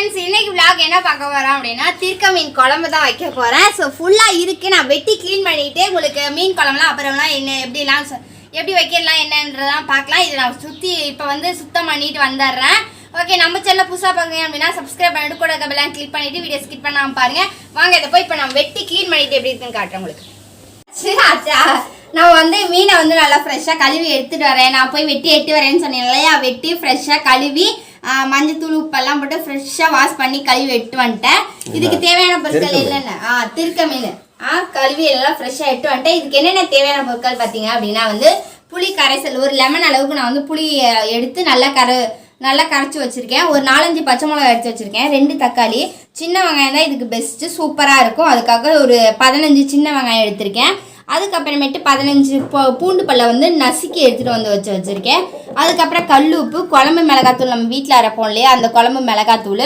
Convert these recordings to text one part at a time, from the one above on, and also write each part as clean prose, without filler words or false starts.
Friends, இன்னைக்கு vlog என்ன பார்க்க போறோம் அப்படினா திருக்க மீன் குழம்பு தான் வைக்க போறேன். சோ ஃபுல்லா இருக்கு. நான் வெட்டி க்ளீன் பண்ணிட்டு உங்களுக்கு மீன் குழம்புலாம் அப்புறம்லாம் என்ன எப்படி வைக்கலாம் என்னன்றதெல்லாம் பார்க்கலாம். இத நான் இப்ப வந்து சுத்தம் பண்ணிட்டு வந்துறேன். ஓகே, நம்ம சேனலை புதுசா பாருங்க அப்படினா சப்ஸ்கிரைப் பண்ணிட்டு கூட பெல் ஐகான் கிளிக் பண்ணிட்டு வீடியோ ஸ்கிப் பண்ணாம பாருங்க. வாங்க இத போய் இப்ப நான் வெட்டி க்ளீன் பண்ணிட்டு எப்படி இருக்குன்னு காட்டுறேன் உங்களுக்கு. சரி, நான் வந்து மீனை வந்து நல்லா ஃப்ரெஷ்ஷா கழுவி எடுத்துட்டு வரேன். நான் போய் வெட்டி எட்டு வரேன்னு சொன்னேன் இல்லையா, வெட்டி ஃப்ரெஷ்ஷா கழுவி மஞ்சத்தூள் உப்பெல்லாம் போட்டு ஃப்ரெஷ்ஷாக வாஷ் பண்ணி கழுவி எட்டு வந்துட்டேன். இதுக்கு தேவையான பொருட்கள் என்னென்ன திருக்க மீன் கழுவி எல்லாம் ஃப்ரெஷ்ஷாக எட்டு வந்துட்டேன். இதுக்கு என்னென்ன தேவையான பொருட்கள் பார்த்தீங்க அப்படின்னா வந்து புளி கரைசல், ஒரு லெமன் அளவுக்கு நான் வந்து புளி எடுத்து நல்லா கரைச்சி வச்சுருக்கேன். ஒரு 4-5 பச்சை மிளகாய் எடுத்து வச்சுருக்கேன். 2 தக்காளி, சின்ன வெங்காயம் தான் இதுக்கு பெஸ்ட்டு, சூப்பராக இருக்கும். அதுக்காக ஒரு 15 சின்ன வெங்காயம் எடுத்திருக்கேன். அதுக்கப்புறமேட்டு 15 பூண்டு பல்லை வந்து நசுக்கி எடுத்துகிட்டு வந்து வச்சுருக்கேன். அதுக்கப்புறம் கல் உப்பு, குழம்பு மிளகாத்தூள், நம்ம வீட்டில் அரைப்போம் இல்லையா அந்த குழம்பு மிளகாத்தூள்.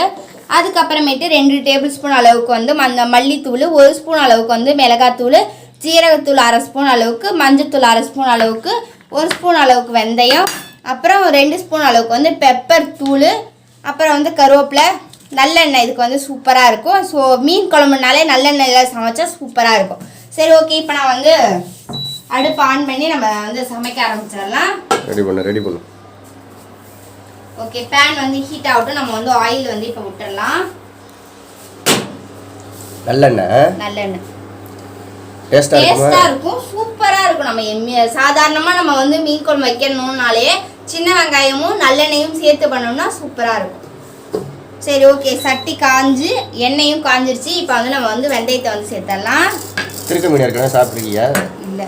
அதுக்கப்புறமேட்டு 2 டேபிள் ஸ்பூன் அளவுக்கு வந்து மல்லித்தூள், 1 ஸ்பூன் அளவுக்கு வந்து மிளகாத்தூள், ஜீரகத்தூள் 1/2 ஸ்பூன் அளவுக்கு, மஞ்சத்தூள் 1/2 ஸ்பூன் அளவுக்கு, 1 ஸ்பூன் அளவுக்கு வெந்தயம், அப்புறம் 2 ஸ்பூன் அளவுக்கு வந்து பெப்பர் தூள், அப்புறம் வந்து கருவேப்பிலை, நல்லெண்ணெய். இதுக்கு வந்து சூப்பராக இருக்கும். ஸோ மீன் குழம்புனாலே நல்லெண்ணெயில் சமைச்சா சூப்பராக இருக்கும். சரி, ஓகே, இப்போ நான் வந்து அடுப்பு ஆன் பண்ணி நம்ம வந்து சமைக்க ஆரம்பிச்சிடலாம். ரெடி பண்ணு. ஓகே, பேன் வந்து ஹீட் ஆகட்டும். நம்ம வந்து ஆயில் வந்து இப்போ விட்டுடலாம். நல்லெண்ணெய் டேஸ்டா இருக்கும், சூப்பரா இருக்கும். நம்ம சாதாரணமா நம்ம வந்து மீன் குழம்பு வைக்கணும்னாலே சின்ன வெங்காயமும் நல்லெண்ணெயும் சேர்த்து பண்ணோம்னா சூப்பரா இருக்கும். சரி, ஓகே, சட்டி காஞ்சு எண்ணெயும் காஞ்சிருச்சு. இப்போ வந்து நம்ம வந்து வெந்தயத்தை வந்து சேர்த்துடலாம். திருக்க மீன் ஏற்கனவே சாப்பிட்ருக்கீங்க? இல்லை,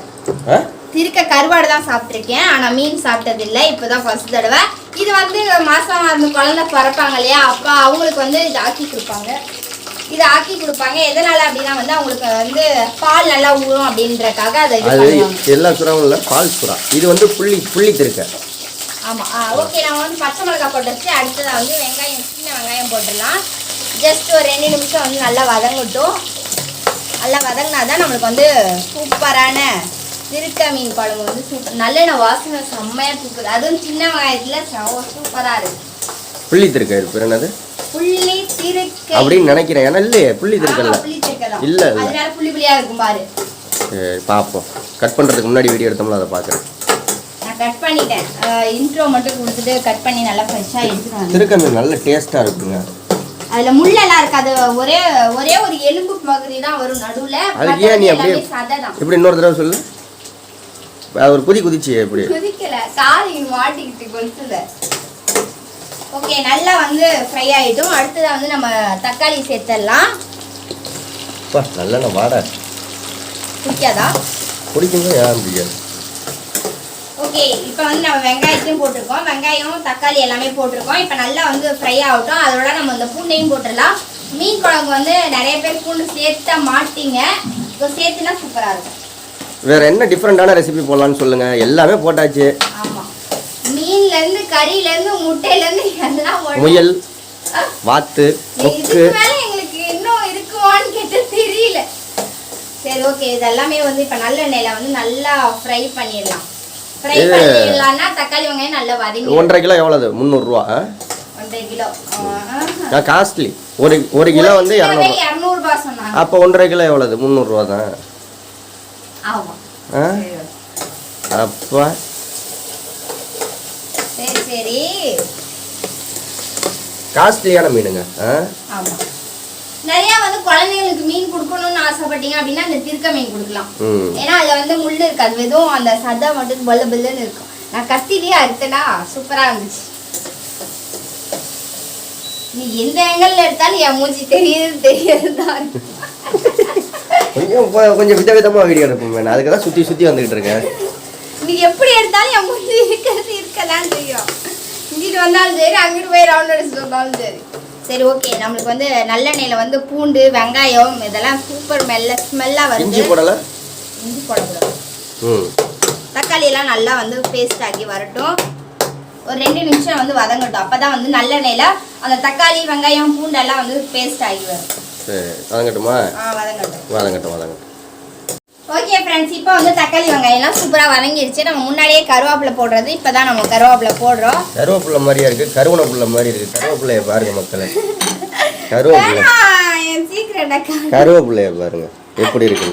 திருக்க கருவாடு தான் சாப்பிட்ருக்கேன், ஆனால் மீன் சாப்பிட்டது இல்லை. இப்போ தான் ஃபர்ஸ்ட் தடவை. இது வந்து மாசமாக இருந்து குழந்தை பிறப்பாங்க இல்லையா, அப்போ அவங்களுக்கு வந்து இதை ஆக்கி கொடுப்பாங்க. எதனால அப்படின்னா வந்து அவங்களுக்கு வந்து பால் நல்லா ஊறும் அப்படின்றக்காக அதை எல்லா சுறாவும் இல்லை, பால் சுறா. இது வந்து புள்ளி திருக்க. ஆமாம், ஓகே, நம்ம வந்து பச்சை மிளகாய் போட்டுச்சு. அடுத்ததாக வந்து சின்ன வெங்காயம் போட்டுடலாம். ஜஸ்ட் ஒரு 2 நிமிஷம் வந்து நல்லா வதங்கட்டும். நல்லா வதங்கினா தான் நம்மளுக்கு வந்து சூப்பரான திருக்க மீன் குழம்பு வந்து நல்லெண்ணெய் வாசனை செம்மையாக தூக்குது. அதுவும் சின்ன வெங்காயத்தில் சூப்பராக இருக்குது. புள்ளி திருக்க பேர் என்னது? புள்ளி திருக்க அப்படின்னு நினைக்கிறேன். ஏன்னா இல்லையே, புள்ளி திருக்கல இல்லை, அதனால புள்ளியாக இருக்கும் பாரு. பார்ப்போம். கட் பண்ணுறதுக்கு முன்னாடி வீடியோ எடுத்தோம்ல, அதை பார்க்குறேன். நான் கட் பண்ணிட்டேன். இன்ட்ரோ மட்டும் கொடுத்துட்டு கட் பண்ணி நல்லா ஃப்ரெஷ்ஷாக எடுத்துருவாங்க. திருக்க மீன் நல்ல டேஸ்ட்டாக இருக்குங்க. அதில் முள்ளெல்லாம் இருக்காது. ஒரே ஒரு எலும்பு பகுதி தான் வரும் நடுவில். அதுக்கு ஏன் நீ அப்படியே இப்படி இன்னொரு தடவை சொல்லு. ஒரு குதிச்சு எப்படி குதிக்கல, காலி மாட்டிக்கிட்டு கொலுசுல. ஓகே, நல்லா வந்து ஃப்ரை ஆகிட்டும். அடுத்ததாக வந்து நம்ம தக்காளி சேர்த்துடலாம். நல்ல வாடை பிடிக்காதா? பிடிக்குங்க, ஏன் பிடிக்காது. ஓகே, இப்போ வந்து நம்ம வெங்காயத்தையும் போட்டிருக்கோம். வெங்காயம் தக்காளி எல்லாமே போட்டிருக்கோம். இப்போ நல்லா வந்து ஃப்ரை ஆகட்டும். அதோட நம்ம இந்த பூண்டையும் போட்டுடலாம். மீன் குழம்பு வந்து நிறைய பேர் பூண்டு சேர்த்த மாட்டீங்க. இப்போ சேர்த்துனா சூப்பராக இருக்கும். வேற என்ன டிஃப்ரெண்டான ரெசிபி போடலான்னு சொல்லுங்க. எல்லாமே போட்டாச்சு. ஆமாம், மீன்லேருந்து கறியிலேருந்து முட்டையிலேருந்து எல்லாம் முயல், வாத்து, இதுக்கு மேலே எங்களுக்கு இன்னும் இருக்குமான்னு கேட்டு தெரியல. சரி, ஓகே, இதெல்லாமே வந்து இப்போ நல்லெண்ணெயில் வந்து நல்லா ஃப்ரை பண்ணிடலாம். ஃப்ரை பண்ணிடலாம்னா தக்காளி வெங்காயம் நல்லா வதங்கி. 1.5 கிலோ எவ்வளவு? 300 ரூபா. 1.5 கிலோ காஸ்ட்லி. ஒரு கிலோ வந்து 200 ரூபாய் சொன்னாங்க. அப்போ 1.5 கிலோ எவ்வளவு? 300 ரூபா தான். ஆமா, அப்பா சரி, காஸ்ட்லியான மீனுங்க. ஆமா, நிறைய வந்து குழந்தைங்களுக்கு மீன் கொடுக்கணும்னு ஆசைப்பட்டீங்க அப்படின்னா இந்த திருக்க மீன் கொடுக்கலாம். ஏன்னா அதுல வந்து முள்ளு இருக்காது, வெறும் அந்த சதை மட்டும் பல்லுன்னு இருக்கும். நான் கத்திலேயே அறுத்தனா சூப்பரா இருந்துச்சு. நீ எந்த ஆங்கிள் எடுத்தாலும் என் மூஞ்சி தெரியுதுதான். கொஞ்சம் விதவிதமா வீடியோ எடுப்போம். அதுக்கு தான் சுத்தி வந்துகிட்டு இருக்கேன். நீ எப்படி எடுத்தாலும் என் மூஞ்சி இருக்கதான் தெரியும். இங்கிட்டு வந்தாலும் சரி, அங்கிட்டு போய் ரவுண்ட் அடிச்சுட்டு வந்தாலும் சரி. சரி, ஓகே, நம்மளுக்கு வந்து நல்லெண்ணெயில் வந்து பூண்டு வெங்காயம் இதெல்லாம் சூப்பர் ஸ்மெல்லாக வருது. இஞ்சி போடக்கூடாது. தக்காளி எல்லாம் நல்லா வந்து பேஸ்ட் ஆக்கி வரட்டும். ஒரு 2 நிமிஷம் வந்து வதங்கட்டும். அப்போ தான் வந்து நல்லெண்ணெயில் அந்த தக்காளி வெங்காயம் பூண்டு எல்லாம் வந்து பேஸ்ட் ஆகி வரும். வதங்கட்டுமா? வதங்கட்டும். ஓகே ஃப்ரெண்ட்ஸ், இப்போ வந்து தக்காளி வெங்காயம்லாம் சூப்பராக வதங்கிடுச்சு. நம்ம முன்னாடியே கருவேப்பிலை போடுறது, இப்போ தான் நம்ம கருவேப்பிலை போடுறோம். கருவேப்பிலை மாதிரியா இருக்குது, கருவனை புள்ள மாதிரி இருக்குது. கருவேப்பிலையை பாருங்க மக்களே. கருவேப்பிள்ளைய பாருங்க எப்படி இருக்கு.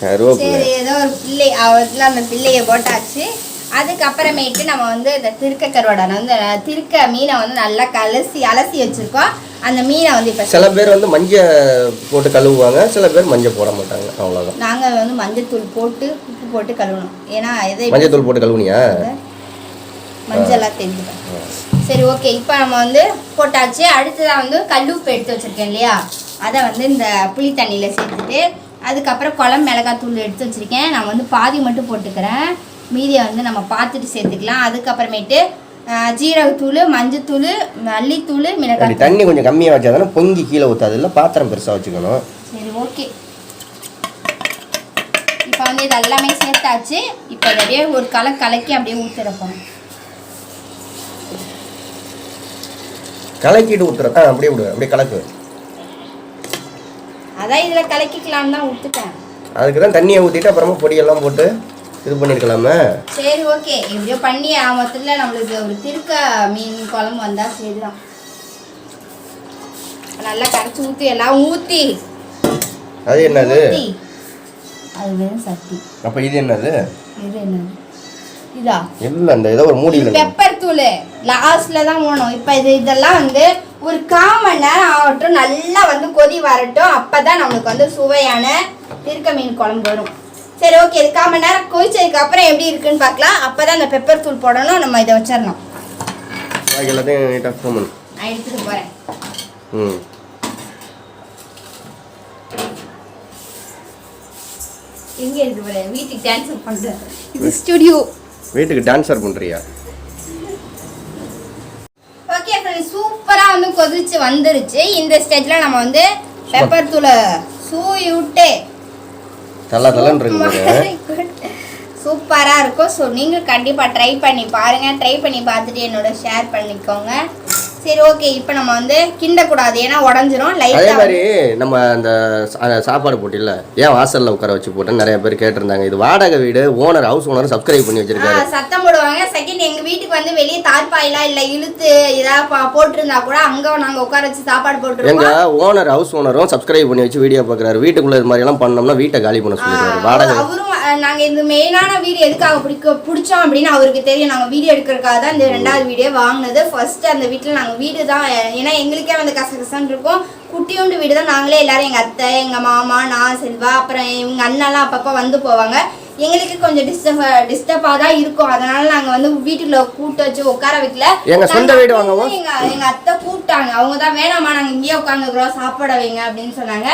கருவேப்பிள்ளை ஏதோ ஒரு பிள்ளை அவத்துல அந்த பிள்ளைய போட்டாச்சு. அதுக்கப்புறமேட்டு நம்ம வந்து இந்த திருக்க கருவாடை வந்து திருக்க மீனை வந்து நல்லா அலசி வச்சிருக்கோம். அந்த மீனை வந்து இப்போ சில பேர் வந்து மஞ்சள் போட்டு கழுவுவாங்க, சில பேர் மஞ்சள் போட மாட்டாங்க. அவ்வளோதான். நாங்கள் வந்து மஞ்சள் தூள் போட்டு உப்பு போட்டு கழுவணும். ஏன்னா மஞ்சள் தூள் போட்டு கழுவுனியா? மஞ்சள்லாம் தெரிஞ்சுட்டேன். சரி ஓகே, இப்போ நம்ம வந்து போட்டாச்சு. அடுத்ததான் வந்து கல்லுப்பு எடுத்து வச்சிருக்கேன் இல்லையா, அதை வந்து இந்த புளி தண்ணியில் சேர்த்துட்டு அதுக்கப்புறம் குழம்பு மிளகாத்தூள் எடுத்து வச்சுருக்கேன். நான் வந்து பாதி மட்டும் போட்டுக்கிறேன், மீதியை வந்து நம்ம பார்த்துட்டு சேர்த்துக்கலாம். அதுக்கப்புறமேட்டு ஜீரகத்தூள், மஞ்சத்தூள், மல்லித்தூள், மிளகாய். தண்ணி கொஞ்சம் கம்மியாக வச்சா தானே பொங்கி கீழே ஊற்றாது, இல்லை பாத்திரம் பெருசாக வச்சுக்கணும். சரி ஓகே, இப்போ வந்து இது எல்லாமே சேர்த்தாச்சு. இப்போ அப்படியே ஒரு கலக்கி அப்படியே ஊற்றிடப்போம். கலக்கிட்டு ஊற்றுறதா? அப்படியே விடு, அப்படியே கலக்கு. அதான் இதில் கலக்கிக்கலாம்னு தான் ஊற்றுட்டேன். அதுக்கு தான் தண்ணியை ஊற்றிட்டு அப்புறமா பொடியெல்லாம் போட்டு இது பண்ணிருக்கலாமே. சரி ஓகே, எப்படியோ பண்ணி மொத்தத்தில் நம்மளுக்கு ஒரு திருக்க மீன் குழம்பு வந்தால் சரிதான். நல்லா கரைச்சி ஊற்றி எல்லாம் ஊற்றி. அது என்னது? அது வெறும் சட்டி. அப்போ இது என்னது? இது என்னது? இதா இல்லை, அந்த ஏதோ ஒரு மூடியில் பெப்பர் தூள் லாஸ்ட்ல தான் போகணும். இப்போ இதெல்லாம் வந்து ஒரு 1/4 மணி நேரம் ஆகட்டும், நல்லா வந்து கொதி வரட்டும். அப்போதான் நம்மளுக்கு வந்து சுவையான திருக்க மீன் குழம்பு வரும். சரி ஓகே, இது 1/4 மணி நேரம் கொதிச்சதுக்கு அப்புறம் எப்படி இருக்குன்னு பார்க்கலாம். அப்போதான் அந்த பெப்பர் தூள் போடணும். நம்ம இதை வச்சிடணும். எல்லாத்தையும் நீட்டாக பண்ணணும். நான் எடுத்துட்டு போகிறேன். எங்கே இருக்கு போகிறேன்? வீட்டுக்கு டான்ஸர் பண்ணுறேன். இது ஸ்டுடியோ. வீட்டுக்கு டான்ஸர் பண்ணுறியா? ஓகே ஃப்ரெண்ட்ஸ், சூப்பராக வந்து கொதிச்சு வந்துருச்சு. இந்த ஸ்டேஜில் நம்ம வந்து பெப்பர் தூளை சூவி விட்டு சூப்பராக இருக்கும். ஸோ நீங்கள் கண்டிப்பாக ட்ரை பண்ணி பாருங்கள். ட்ரை பண்ணி பார்த்துட்டு என்னோட ஷேர் பண்ணிக்கோங்க. சரி ஓகே, இப்போ நம்ம வந்து கிண்டக்கூடாது, ஏன்னா உடஞ்சிரும். அதே மாதிரி நம்ம அந்த சாப்பாடு போட்டில ஏன் வாசலில் உட்கார வச்சு போட்டேன்னு நிறைய பேர் கேட்டிருந்தாங்க. இது வாடகை வீடு, ஓனர் ஹவுஸ் ஓனர் சப்ஸ்கிரைப் பண்ணி வச்சிருக்காரு. சத்தம் போடுவாங்க. செகண்ட், எங்கள் வீட்டுக்கு வந்து வெளியே தார்பாயெல்லாம் இல்லை, இழுத்து ஏதாவது போட்டிருந்தா கூட அங்கே நாங்கள் உட்கார வச்சு சாப்பாடு போட்டுருவோம். எங்கள் ஓனர் ஹவுஸ் ஓனரும் சப்ஸ்கிரைப் பண்ணி வச்சு வீடியோ பார்க்குறாரு. வீட்டுக்குள்ள இது மாதிரி எல்லாம் பண்ணோம்னா வீட்டை காலி பண்ண சொல்லிடுறாரு. வாடகை அவரும் நாங்கள் இந்த மெயினான வீடியோ எதுக்காக பிடிச்சோம் அப்படின்னு அவருக்கு தெரியும். நாங்கள் வீடியோ எடுக்கிறதுக்காக தான் இந்த 2வது வீடியோ வாங்கினது. ஃபர்ஸ்ட் அந்த வீட்டில் நாங்கள் வீடு தான், ஏன்னா எங்களுக்கே வந்து கசகசன்னு இருக்கும். குட்டியோண்டு வீடு தான். நாங்களே எல்லாரும், எங்கள் அத்தை, எங்கள் மாமா, நான், செல்வா, அப்புறம் எங்கள் அண்ணெல்லாம் அப்பப்போ வந்து போவாங்க. எங்களுக்கு கொஞ்சம் டிஸ்டர்பாக தான் இருக்கும். அதனால நாங்கள் வந்து வீட்டுக்குள்ள கூட்டு வச்சு உட்கார வைக்கல. எங்கள் சொந்த வீடு வாங்குவோம். எங்கள் அத்தை கூப்பிட்டாங்க. அவங்க தான் வேணாமா நாங்கள் இங்கேயே உட்காந்துக்கிறோம், சாப்பிட வைங்க அப்படின்னு சொன்னாங்க.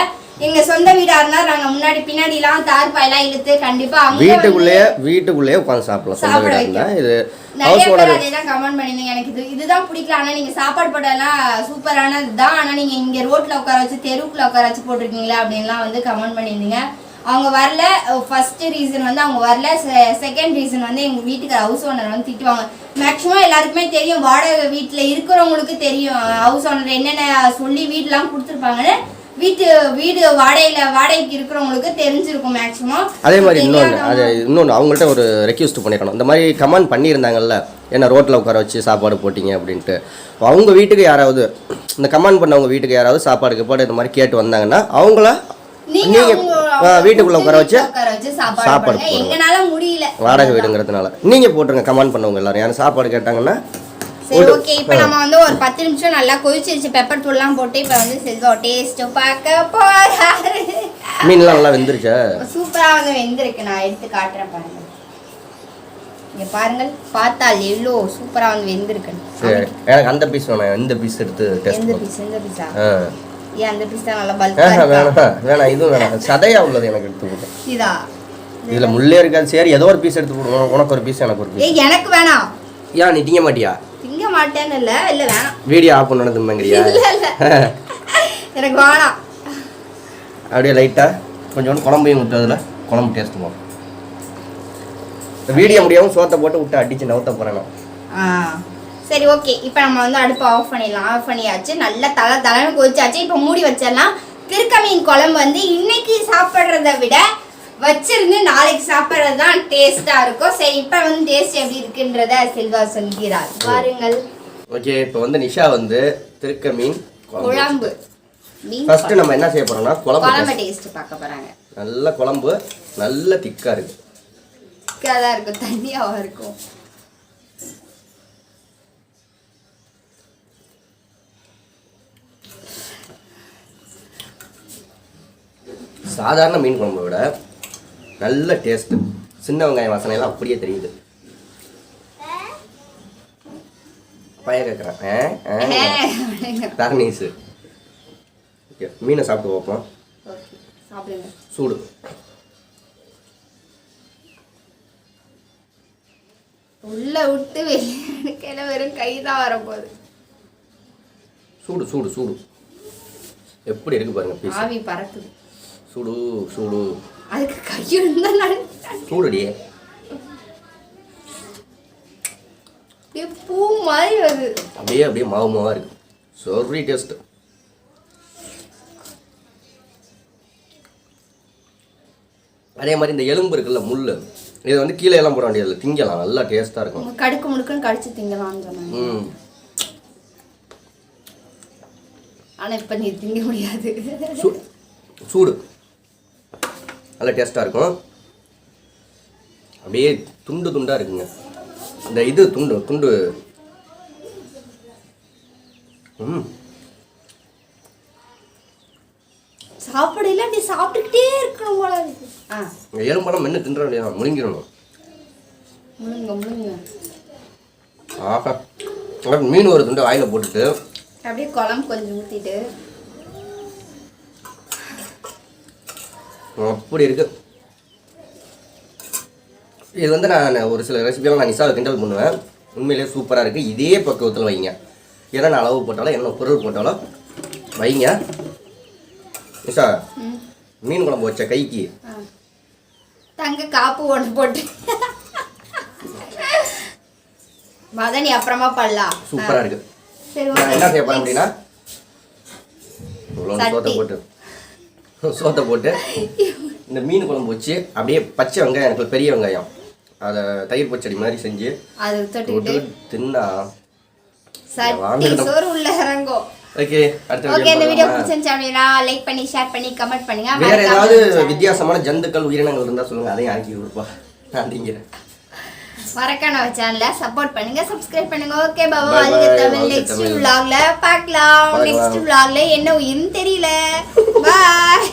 எங்க சொந்த வீடா இருந்தா நாங்க முன்னாடி பின்னாடி எல்லாம் தார்பாயெல்லாம் இழுத்து கண்டிப்பா வீட்டுக்குள்ளேயே உட்காந்து சாப்பிடலாம். சொந்த வீடா இருந்தா இது நிறைய பேர் அதெல்லாம் கமெண்ட் பண்ணிருந்தீங்க. எனக்கு இதுதான் பிடிக்கல, ஆனா நீங்க சாப்பாடு போட்டெல்லாம் சூப்பரானது தான், ஆனா நீங்க இங்க ரோட்ல உட்கார வச்சு தெருவுக்குள்ள உட்கார வச்சு போட்டிருக்கீங்களா அப்படின்லாம் வந்து கமெண்ட் பண்ணியிருந்தீங்க. அவங்க வரல. ஃபர்ஸ்ட் ரீசன் வந்து அவங்க வரல. செகண்ட் ரீசன் வந்து எங்க வீட்டுக்கு ஹவுஸ் ஓனர் வந்து திட்டுவாங்க. மேக்சிமம் எல்லாருக்குமே தெரியும், வாடகை வீட்டுல இருக்கிறவங்களுக்கு தெரியும் ஹவுஸ் ஓனர் என்னென்ன சொல்லி வீடுலாம் கொடுத்துருப்பாங்கன்னு. வீடு வாடகைக்கு இருக்கிறவங்களுக்கு தெரிஞ்சிருக்கும் மேக்ஸிமம். அதே மாதிரி இன்னொன்று அவங்கள்ட்ட ஒரு ரெக்வெஸ்ட் பண்ணிடணும். இந்த மாதிரி கமெண்ட் பண்ணியிருந்தாங்கல்ல, என்ன ரோட்டில் உட்கார வச்சு சாப்பாடு போட்டிங்க அப்படின்ட்டு. அவங்க வீட்டுக்கு யாராவது இந்த கமெண்ட் பண்ணவங்க வீட்டுக்கு யாராவது சாப்பாடு இந்த மாதிரி கேட்டு வந்தாங்கன்னா அவங்கள நீங்கள் வீட்டுக்குள்ளே உட்கார வச்சு சாப்பாடு எங்கனால முடியல, வாடகை வீடுங்கிறதுனால நீங்கள் போட்டுருங்க. கமெண்ட் பண்ணவங்க எல்லாரும் யாரும் சாப்பாடு கேட்டாங்கன்னா. சரி ஓகே, இப்போ நம்ம வந்து ஒரு 10 நிமிஷம் நல்லா கொதிச்சிருச்சு. பெப்பர் தூள்லாம் போட்டு இப்போ வந்து செல்வா டேஸ்ட் பார்க்க போறாரு. மீன்லாம் நல்லா வெந்துருச்சா? சூப்பரா வந்து வெந்திருக்கு. நான் எடுத்து காட்டுறேன் பாருங்க. இங்க பாருங்க, பார்த்தால் எவ்வளோ சூப்பரா வந்து வெந்திருக்கு. சரி, எனக்கு அந்த பீஸ் வேணாம், இந்த பீஸ் எடுத்து டெஸ்ட் இந்த பீஸா? ஏன் அந்த பீஸ் தான் நல்லா பல்கா இருக்கு? வேணாம், இதுவும் வேணாம். சதையா உள்ளது எனக்கு எடுத்து போடு. இதுல முள்ளே இருக்காது. சரி, ஏதோ ஒரு பீஸ் எடுத்து போடுவோம். உனக்கு ஒரு பீஸ், எனக்கு ஒரு பீஸ். எனக்கு வேணாம். ஏன் நீ திங்க மாட்டியா? திங்க மாட்டேன்னு இல்ல வேணாம். வீடியோ ஆஃப் பண்ணணும்ங்கறியா? இல்ல எனக்கு வேணாம். அப்படியே லைட்டா கொஞ்சம் குழம்பையும் விட்டதுல குழம்பு டேஸ்ட் போகும். வீடியோ முடியாமல் சோத்தை போட்டு விட்டு அடிச்சு நவுத்த போறேன். சரி ஓகே, இப்போ நம்ம வந்து அடுப்பு ஆஃப் பண்ணிடலாம். ஆஃப் பண்ணியாச்சு. நல்லா தலைன்னு கொதிச்சாச்சு. இப்போ மூடி வச்சிடலாம். திருக்க மீன் குழம்பு வந்து இன்னைக்கு சாப்பிட்றத விட வச்சிருந்து நாளைக்கு சாப்பிட்றது தான் டேஸ்டா இருக்கும். சரி, இப்போ வந்து டேஸ்ட் எப்படி இருக்குன்றத செல்வா சொல்கிறார் பாருங்கள். ஓகே, இப்போ வந்து நிஷா வந்து திருக்க மீன் குழம்பு மீன் ஃபர்ஸ்ட் நம்ம என்ன செய்ய போறோம்னா குழம்பு டேஸ்ட் பார்க்க போறாங்க. நல்ல குழம்பு நல்ல திக்கா இருக்கு. திக்கா தான் இருக்கும், தண்ணியாவா இருக்கும். சாதாரண மீன் குழம்பை விட நல்ல டேஸ்ட். சின்ன வெங்காயம் வாசனை எல்லாம் அப்படியே தெரியுது. பைய கேட்குறேன் தர்னீஸு. ஓகே, மீனை சாப்பிட்டு பார்ப்போம். சாப்பிடுங்க. சூடு. உள்ள விட்டு வெளியே வெறும் கை தான் வரப்போகுது. சூடு சூடு சூடு. எப்படி இருக்கு பாருங்க பீஸ். ஆவி பறக்குது. சூடு சூடு. அதுக்கு கையுண்டா சூடுடியே. பூ மாதிரி வருது. அப்படியே அப்படியே மாவு மாவா இருக்கு. சொர்ரி டேஸ்ட். அதே மாதிரி இந்த எலும்பு இருக்குல்ல, முள்ளு, இது வந்து கீழே எல்லாம் போட வேண்டியதில்லை, திங்கலாம். நல்லா டேஸ்டா இருக்கும். கடுக்கு முடுக்குன்னு கடிச்சு திங்கலாம்னு சொன்னாங்க. ஆனா இப்ப நீ திங்க முடியாது. சூடு நல்லா டேஸ்டா இருக்கும். அப்படியே துண்டு துண்டா இருக்குங்க. இந்த இது துண்டு துண்டு. சாப்பிடல, அப்படி சாப்பிட்டுக்கிட்டே இருக்கணும் போல இருக்கு. எலும்பெல்லாம் மென்று தின்ற வேண்டியதான், முழுங்கிடணும். முழுங்க முழுங்க. ஆஹா, மீன் ஒரு துண்டு வாயில போட்டுட்டு அப்படியே குழம்பு கொஞ்சம் ஊற்றிட்டு அப்படி இருக்கு. இது வந்து நான் ஒரு சில ரெசிபியெல்லாம் நான் நிஷாவை கிண்டல் பண்ணுவேன். உண்மையிலேயே சூப்பராக இருக்குது. இதே பக்குவத்தில் வைங்க. என்னென்ன அளவு போட்டாலும் என்னென்ன பொருள் போட்டாலும் வைங்க. நிஷா, மீன் குழம்பு வச்ச கைக்கு தங்க காப்பு ஒன்று போட்டு மதனி அப்புறமா பண்ணலாம். சூப்பராக இருக்கு. நான் என்ன செய்ய போகிறேன் அப்படின்னா சோத்தை போட்டு இந்த மீன் குழம்பு வச்சு அப்படியே பச்சை வெங்காயம், எனக்கு பெரிய வெங்காயம், அதை தயிர் பச்சடி மாதிரி செஞ்சு அது தொட்டு தின்னா சோறு உள்ள இறங்கும். ஓகே, ஓகே, இந்த வீடியோ பிடிச்சிருந்துச்சு அப்படின்னா லைக் பண்ணி ஷேர் பண்ணி கமெண்ட் பண்ணுங்க. வேற ஏதாவது வித்தியாசமான ஜந்துக்கள் உயிரினங்கள் இருந்தா சொல்லுங்க, அதையும் ஆக்கி கொடுப்பா. நான் திங்கிறேன். மறக்காம சேனலை சப்போர்ட் பண்ணுங்க, சப்ஸ்கிரைப் பண்ணுங்க. ஓகே பாபா, தமிழ் நெக்ஸ்ட் vlogல பார்க்கலாம். நெக்ஸ்ட் vlogல என்ன உயிர்னு தெரியல. பாய்.